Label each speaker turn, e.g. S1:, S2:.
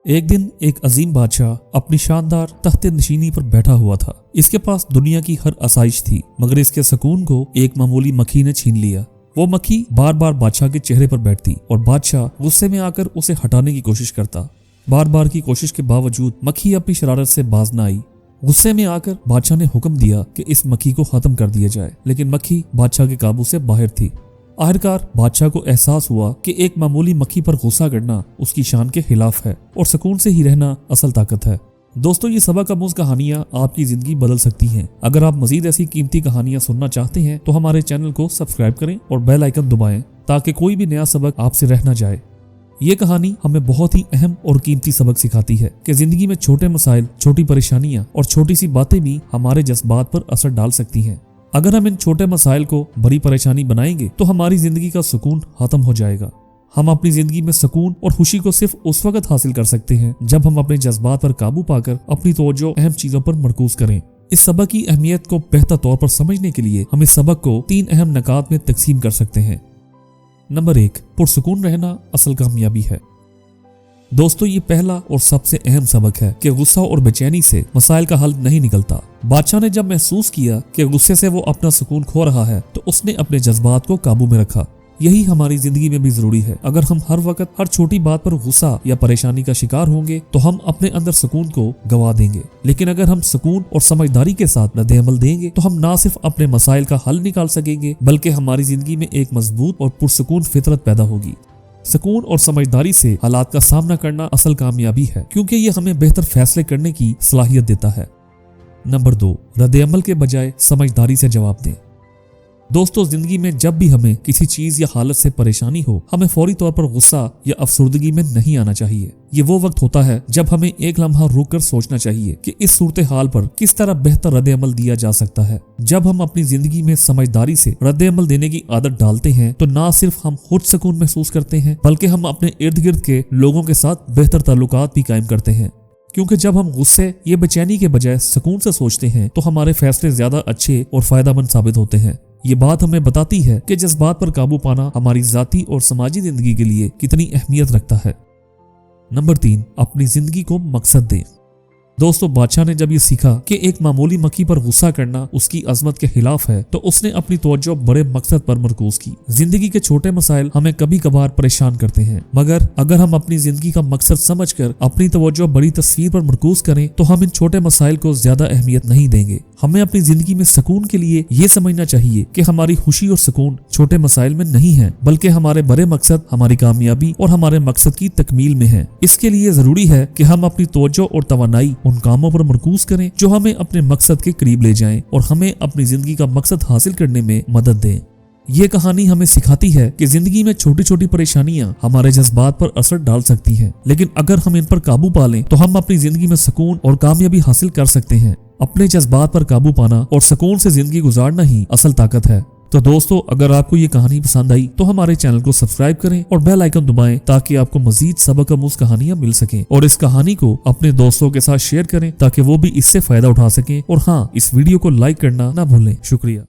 S1: ایک دن ایک عظیم بادشاہ اپنی شاندار تخت نشینی پر بیٹھا ہوا تھا۔ اس کے پاس دنیا کی ہر آسائش تھی، مگر اس کے سکون کو ایک معمولی مکھی نے چھین لیا۔ وہ مکھی بار بار بادشاہ کے چہرے پر بیٹھتی اور بادشاہ غصے میں آ کر اسے ہٹانے کی کوشش کرتا۔ بار بار کی کوشش کے باوجود مکھی اپنی شرارت سے باز نہ آئی۔ غصے میں آ کر بادشاہ نے حکم دیا کہ اس مکھی کو ختم کر دیا جائے، لیکن مکھی بادشاہ کے قابو سے باہر تھی۔ آخرکار بادشاہ کو احساس ہوا کہ ایک معمولی مکھی پر غصہ کرنا اس کی شان کے خلاف ہے اور سکون سے ہی رہنا اصل طاقت ہے۔ دوستو، یہ سبق آموز کہانیاں آپ کی زندگی بدل سکتی ہیں۔ اگر آپ مزید ایسی قیمتی کہانیاں سننا چاہتے ہیں تو ہمارے چینل کو سبسکرائب کریں اور بیل آئیکن دبائیں تاکہ کوئی بھی نیا سبق آپ سے رہ نہ جائے۔ یہ کہانی ہمیں بہت ہی اہم اور قیمتی سبق سکھاتی ہے کہ زندگی میں چھوٹے مسائل، چھوٹی پریشانیاں اور چھوٹی سی باتیں بھی ہمارے جذبات پر اثر ڈال سکتی ہیں۔ اگر ہم ان چھوٹے مسائل کو بڑی پریشانی بنائیں گے تو ہماری زندگی کا سکون ختم ہو جائے گا۔ ہم اپنی زندگی میں سکون اور خوشی کو صرف اس وقت حاصل کر سکتے ہیں جب ہم اپنے جذبات پر قابو پا کر اپنی توجہ اہم چیزوں پر مرکوز کریں۔ اس سبق کی اہمیت کو بہتر طور پر سمجھنے کے لیے ہم اس سبق کو 3 اہم نکات میں تقسیم کر سکتے ہیں۔ نمبر 1، پرسکون رہنا اصل کامیابی ہے۔ دوستو، یہ پہلا اور سب سے اہم سبق ہے کہ غصہ اور بے چینی سے مسائل کا حل نہیں نکلتا۔ بادشاہ نے جب محسوس کیا کہ غصے سے وہ اپنا سکون کھو رہا ہے تو اس نے اپنے جذبات کو قابو میں رکھا۔ یہی ہماری زندگی میں بھی ضروری ہے۔ اگر ہم ہر وقت ہر چھوٹی بات پر غصہ یا پریشانی کا شکار ہوں گے تو ہم اپنے اندر سکون کو گوا دیں گے، لیکن اگر ہم سکون اور سمجھداری کے ساتھ رد عمل دیں گے تو ہم نہ صرف اپنے مسائل کا حل نکال سکیں گے بلکہ ہماری زندگی میں ایک مضبوط اور پرسکون فطرت پیدا ہوگی۔ سکون اور سمجھداری سے حالات کا سامنا کرنا اصل کامیابی ہے، کیونکہ یہ ہمیں بہتر فیصلے کرنے کی صلاحیت دیتا ہے۔ نمبر 2، رد عمل کے بجائے سمجھداری سے جواب دیں۔ دوستو، زندگی میں جب بھی ہمیں کسی چیز یا حالت سے پریشانی ہو، ہمیں فوری طور پر غصہ یا افسردگی میں نہیں آنا چاہیے۔ یہ وہ وقت ہوتا ہے جب ہمیں ایک لمحہ رک کر سوچنا چاہیے کہ اس صورتحال پر کس طرح بہتر رد عمل دیا جا سکتا ہے۔ جب ہم اپنی زندگی میں سمجھداری سے رد عمل دینے کی عادت ڈالتے ہیں تو نہ صرف ہم خود سکون محسوس کرتے ہیں بلکہ ہم اپنے ارد گرد کے لوگوں کے ساتھ بہتر تعلقات بھی قائم کرتے ہیں، کیونکہ جب ہم غصے یا بے چینی کے بجائے سکون سے سوچتے ہیں تو ہمارے فیصلے زیادہ اچھے اور فائدہ مند ثابت ہوتے ہیں۔ یہ بات ہمیں بتاتی ہے کہ جذبات پر قابو پانا ہماری ذاتی اور سماجی زندگی کے لیے کتنی اہمیت رکھتا ہے۔ نمبر 3، اپنی زندگی کو مقصد دیں۔ دوستو، بادشاہ نے جب یہ سیکھا کہ ایک معمولی مکھی پر غصہ کرنا اس کی عظمت کے خلاف ہے تو اس نے اپنی توجہ بڑے مقصد پر مرکوز کی۔ زندگی کے چھوٹے مسائل ہمیں کبھی کبھار پریشان کرتے ہیں، مگر اگر ہم اپنی زندگی کا مقصد سمجھ کر اپنی توجہ بڑی تصویر پر مرکوز کریں تو ہم ان چھوٹے مسائل کو زیادہ اہمیت نہیں دیں گے۔ ہمیں اپنی زندگی میں سکون کے لیے یہ سمجھنا چاہیے کہ ہماری خوشی اور سکون چھوٹے مسائل میں نہیں ہے بلکہ ہمارے بڑے مقصد ہماری کامیابی اور ہمارے مقصد کی تکمیل میں ہے۔ اس کے لیے ضروری ہے کہ ہم اپنی توجہ اور توانائی ان کاموں پر مرکوز کریں جو ہمیں اپنے مقصد کے قریب لے جائیں اور ہمیں اپنی زندگی کا مقصد حاصل کرنے میں مدد دیں۔ یہ کہانی ہمیں سکھاتی ہے کہ زندگی میں چھوٹی چھوٹی پریشانیاں ہمارے جذبات پر اثر ڈال سکتی ہیں، لیکن اگر ہم ان پر قابو پا لیں تو ہم اپنی زندگی میں سکون اور کامیابی حاصل کر سکتے ہیں۔ اپنے جذبات پر قابو پانا اور سکون سے زندگی گزارنا ہی اصل طاقت ہے۔ تو دوستو، اگر آپ کو یہ کہانی پسند آئی تو ہمارے چینل کو سبسکرائب کریں اور بیل آئیکن دبائیں تاکہ آپ کو مزید سبق آموز کہانیاں مل سکیں، اور اس کہانی کو اپنے دوستوں کے ساتھ شیئر کریں تاکہ وہ بھی اس سے فائدہ اٹھا سکیں، اور ہاں، اس ویڈیو کو لائک کرنا نہ بھولیں۔ شکریہ۔